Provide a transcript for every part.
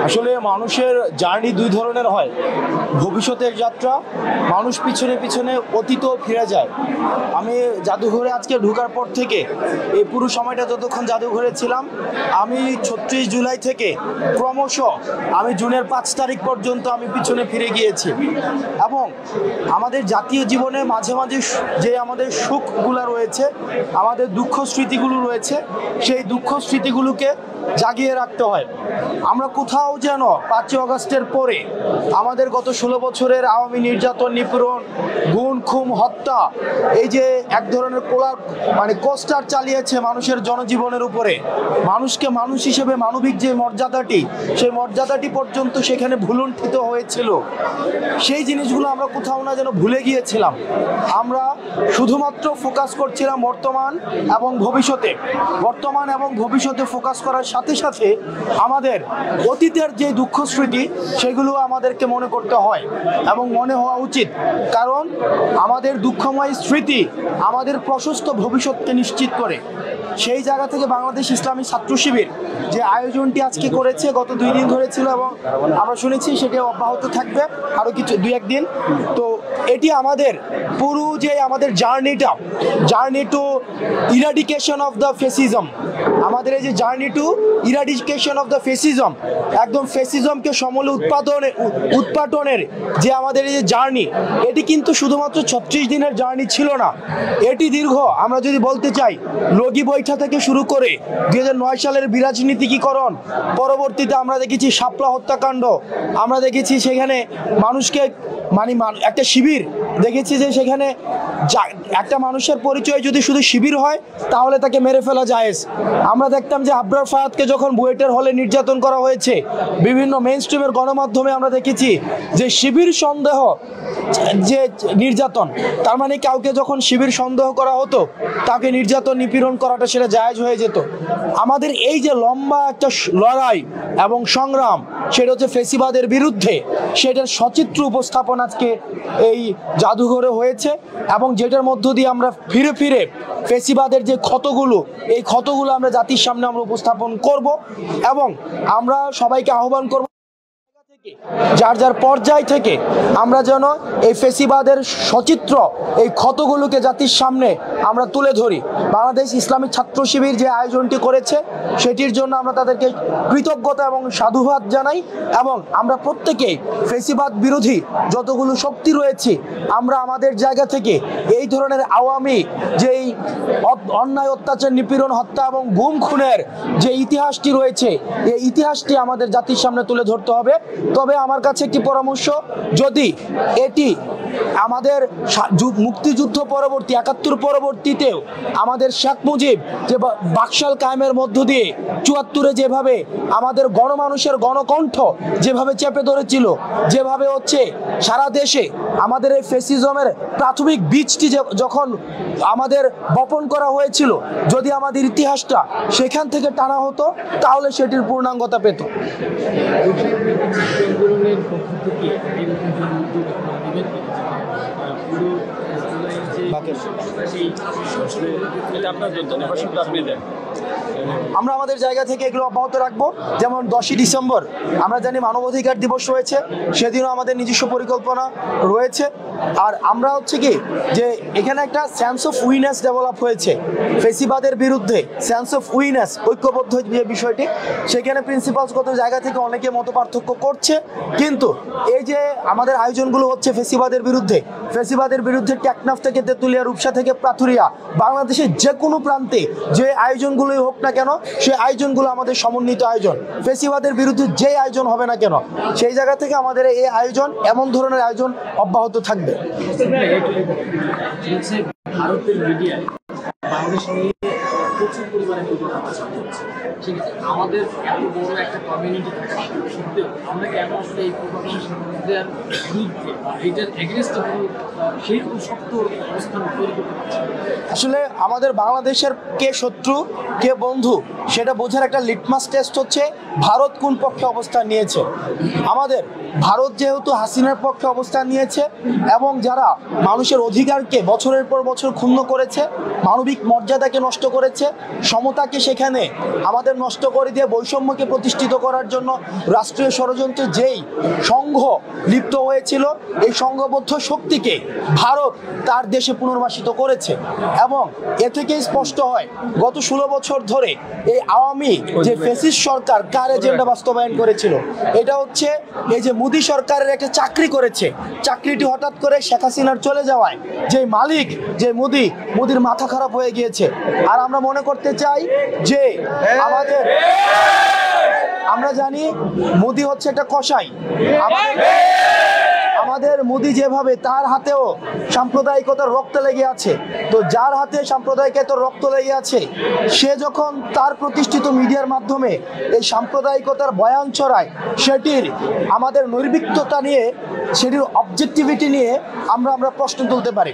আসলে মানুষের জার্নি দুই ধরনের হয়। ভবিষ্যতের যাত্রা, মানুষ পিছনে পিছনে অতীত ফিরে যায়। আমি জাদুঘরে আজকে ঢোকার পর থেকে এই পুরো সময়টা যতক্ষণ জাদুঘরে ছিলাম, আমি 36 জুলাই থেকে ক্রমশ আমি জুনের 5 তারিখ পর্যন্ত আমি পিছনে ফিরে গিয়েছি। এবং আমাদের জাতীয় জীবনে মাঝে মাঝে যে আমাদের সুখগুলো রয়েছে, আমাদের দুঃখ স্মৃতিগুলো রয়েছে, সেই দুঃখ স্মৃতিগুলোকে জাগিয়ে রাখতে হয়। আমরা কোথাও যেন 5ই আগস্টের পরে আমাদের গত 16 বছরের আওয়ামী নির্যাতন, নিপীড়ন, গুম খুন, হত্যা, এই যে এক ধরনের কোস্টার চালিয়েছে মানুষের জনজীবনের উপরে, মানুষকে মানুষ হিসেবে মানবিক যে মর্যাদাটি, সেই মর্যাদাটি পর্যন্ত সেখানে ভুলুণ্ঠিত হয়েছিল। সেই জিনিসগুলো আমরা কোথাও না যেন ভুলে গিয়েছিলাম। আমরা শুধুমাত্র ফোকাস করছিলাম বর্তমান এবং ভবিষ্যতে। বর্তমান এবং ভবিষ্যতে ফোকাস করার সাথে সাথে আমাদের অতীতের যে দুঃখ স্মৃতি, সেগুলো আমাদেরকে মনে করতে হয় এবং মনে হওয়া উচিত। কারণ আমাদের দুঃখময় স্মৃতি আমাদের প্রশস্ত ভবিষ্যৎকে নিশ্চিত করে। সেই জায়গা থেকে বাংলাদেশ ইসলামী ছাত্র শিবির যে আয়োজনটি আজকে করেছে, গত 2 দিন ধরে ছিল এবং আমরা শুনেছি সেটি অব্যাহত থাকবে আরও কিছু 2-1 দিন। তো এটি আমাদের পুরো যে আমাদের journey to eradication of the fascism, আমাদের এই যে journey to eradication of the fascism, একদম ফেসিজমকে সমূলে উৎপাটনের যে আমাদের এই যে জার্নি, এটি কিন্তু শুধুমাত্র 36 দিনের জার্নি ছিল না। এটি দীর্ঘ, আমরা যদি বলতে চাই, লগি বৈঠা থেকে শুরু করে 2009 সালের বিরাজনীতিকীকরণ, পরবর্তীতে আমরা দেখেছি শাপলা হত্যাকাণ্ড, আমরা দেখেছি সেখানে মানুষকে একটা শিবির দেখেছি যে সেখানে একটা মানুষের পরিচয় যদি শুধু শিবির হয় তাহলে তাকে মেরে ফেলা জায়েজ। আমরা দেখতাম যে আবরার ফায়াদকে যখন বুয়েটের হলে নির্যাতন করা হয়েছে, বিভিন্ন মেইন স্ট্রিমের গণমাধ্যমে আমরা দেখেছি যে শিবির সন্দেহ যে নির্যাতন, তার মানে কাউকে যখন শিবির সন্দেহ করা হতো তাকে নির্যাতন নিপীড়ন করাটা সেটা জায়েজ হয়ে যেত। আমাদের এই যে লম্বা একটা লড়াই এবং সংগ্রাম, সেটা হচ্ছে ফেসিবাদের বিরুদ্ধে, সেটার সচিত্র উপস্থাপন আজকে এই জাদুঘরে হয়েছে এবং যেটার মধ্য দিয়ে আমরা ফিরে ফিরে ফেসিবাদের যে ক্ষতগুলো, এই ক্ষতগুলো আমরা জাতির সামনে আমরা উপস্থাপন করব এবং আমরা সবাইকে আহ্বান করব যার যার পর্যায় থেকে আমরা যেন এই ফেসিবাদের সচিত্র, এই ক্ষতগুলোকে জাতির সামনে আমরা তুলে ধরি। বাংলাদেশ ইসলামী ছাত্র শিবির যে আয়োজনটি করেছে সেটির জন্য আমরা তাদেরকে কৃতজ্ঞতা এবং সাধুবাদ জানাই এবং আমরা প্রত্যেকেই ফেসিবাদ বিরোধী যতগুলো শক্তি রয়েছে, আমরা আমাদের জায়গা থেকে এই ধরনের আওয়ামী যেই অন্যায়, অত্যাচার, নিপীড়ন, হত্যা এবং গুম খুনের যে ইতিহাসটি রয়েছে, এই ইতিহাসটি আমাদের জাতির সামনে তুলে ধরতে হবে। তবে আমার কাছে একটি পরামর্শ, যদি এটি আমাদের মুক্তিযুদ্ধ পরবর্তী 71 পরবর্তীতেও আমাদের শেখ মুজিব যে বাকশাল কায়েমের মধ্য দিয়ে 74-এ যেভাবে আমাদের গণমানুষের গণকণ্ঠ যেভাবে চেপে ধরেছিল, যেভাবে হচ্ছে সারা দেশে আমাদের এই ফেসিজমের প্রাথমিক বীজটি যখন আমাদের বপন করা হয়েছিল, যদি আমাদের ইতিহাসটা সেখান থেকে টানা হতো তাহলে সেটির পূর্ণাঙ্গতা পেত। আমরা আমাদের জায়গা থেকে এগুলো অব্যাহত রাখবো। যেমন 10ই ডিসেম্বর আমরা জানি মানবাধিকার দিবস রয়েছে, সেদিনও আমাদের নিজস্ব পরিকল্পনা রয়েছে। আর আমরা হচ্ছে কি যে এখানে একটা সেন্স অফ উইনেস ডেভেলপ হয়েছে ফেসিবাদের বিরুদ্ধে, সেন্স অফ উইনেস, ঐক্যবদ্ধ যে বিষয়টি, সেখানে প্রিন্সিপালসগত জায়গা থেকে অনেকে মত পার্থক্য করছে, কিন্তু এই যে আমাদের আয়োজনগুলো হচ্ছে ফেসিবাদের বিরুদ্ধে টেকনাফ থেকে তেঁতুলিয়া, রূপসা থেকে পাথুরিয়া, বাংলাদেশের যে কোনো প্রান্তে যে আয়োজনগুলোই হোক না কেন, সেই আয়োজনগুলো আমাদের সমন্বিত আয়োজন। ফেসিবাদের বিরুদ্ধে যে আয়োজন হবে না কেন, সেই জায়গা থেকে আমাদের এই আয়োজন, এমন ধরনের আয়োজন অব্যাহত থাকবে। ভারতের মিডিয়ায় বাংলাদেশ নিয়ে প্রচুর পরিমাণে সেক্ষেত্রে আমাদের এত বড় একটা কমিউনিটি থাকা সত্ত্বেও আমরা কেন আসলে এই প্রভাবের বিরুদ্ধে এইটার এগেনস্টে সেইরকম শক্ত অবস্থান তৈরি করতে পারছি? আসলে আমাদের বাংলাদেশের কে শত্রু কে বন্ধু সেটা বোঝার একটা লিটমাস টেস্ট হচ্ছে ভারত কোন পক্ষে অবস্থান নিয়েছে। আমাদের ভারত যেহেতু হাসিনার পক্ষে অবস্থান নিয়েছে এবং যারা মানুষের অধিকারকে বছরের পর বছর ক্ষুণ্ণ করেছে, মানবিক মর্যাদাকে নষ্ট করেছে, সমতাকে সেখানে আমাদের আমাদের নষ্ট করে দিয়ে বৈষম্যকে প্রতিষ্ঠিত করার জন্য রাষ্ট্রীয় ষড়যন্ত্রে যেই সংঘ লিপ্ত হয়েছিল, এই সংঘবদ্ধ শক্তিকে ভারত তার দেশে পুনর্বাসিত করেছে। এবং এ থেকেই স্পষ্ট হয় গত 16 বছর ধরে এই আওয়ামী যে ফ্যাসিস্ট সরকার কার এজেন্ডা বাস্তবায়ন করেছিল, এটা হচ্ছে এই যে মোদী সরকারের একটা চাকরি করেছে, চাকরিটি হঠাৎ করে শেখ হাসিনার চলে যাওয়ায় যে মালিক যে মোদির মাথা খারাপ হয়ে গিয়েছে। আর আমরা মনে করতে চাই যে আমরা জানি মোদি হচ্ছে একটা কসাই। আমাদের মোদি যেভাবে তার হাতেও সাম্প্রদায়িকতার রক্ত লেগে আছে, তো যার হাতে সাম্প্রদায়িকতার রক্ত লেগে আছে সে যখন তার প্রতিষ্ঠিত মিডিয়ার মাধ্যমে এই সাম্প্রদায়িকতার বয়ান ছড়ায়, সেটির আমাদের নৈর্বিক্যতা নিয়ে, সেটির অবজেক্টিভিটি নিয়ে আমরা প্রশ্ন তুলতে পারি।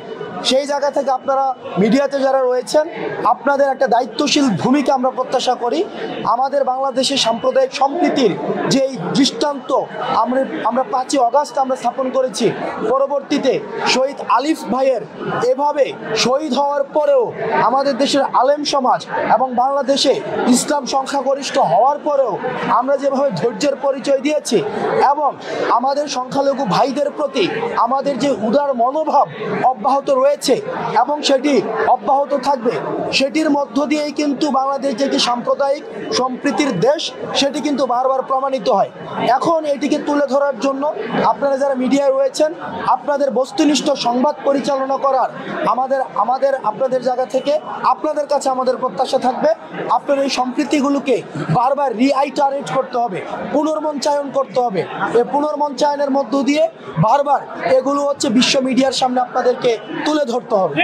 সেই জায়গা থেকে আপনারা মিডিয়াতে যারা রয়েছেন, আপনাদের একটা দায়িত্বশীল ভূমিকা আমরা প্রত্যাশা করি। আমাদের বাংলাদেশের সাম্প্রদায়িক সম্প্রীতির যেই দৃষ্টান্ত আমরা 5ই অগাস্ট আমরা স্থাপন করেছি, পরবর্তীতে শহীদ আলিফ ভাইয়ের এভাবে শহীদ হওয়ার পরেও আমাদের দেশের আলেম সমাজ এবং বাংলাদেশে ইসলাম সংখ্যাগরিষ্ঠ হওয়ার পরেও আমরা যেভাবে ধৈর্যের পরিচয় দিয়েছি এবং আমাদের সংখ্যালঘু ভাইদের প্রতি আমাদের যে উদার মনোভাব অব্যাহত রয়েছে এবং সেটি অব্যাহত থাকবে, সেটির মধ্য দিয়েই কিন্তু বাংলাদেশ যে একটি সাম্প্রদায়িক সম্প্রীতির দেশ সেটি কিন্তু বারবার প্রমাণিত হয়। এখন এটিকে তুলে ধরার জন্য আপনারা যারা মিডিয়ায় রয়েছেন, আপনাদের বস্তুনিষ্ঠ সংবাদ পরিচালনা করার আপনাদের জায়গা থেকে আপনাদের কাছে আমাদের প্রত্যাশা থাকবে। আপনার এই সম্প্রীতিগুলোকে বারবার রিআইটারেট করতে হবে, পুনর্মঞ্চায়ন করতে হবে। এই পুনর্মঞ্চায়নের মধ্য দিয়ে বারবার এগুলো হচ্ছে বিশ্ব মিডিয়ার সামনে আপনাদেরকে তুলে ধরতে হবে।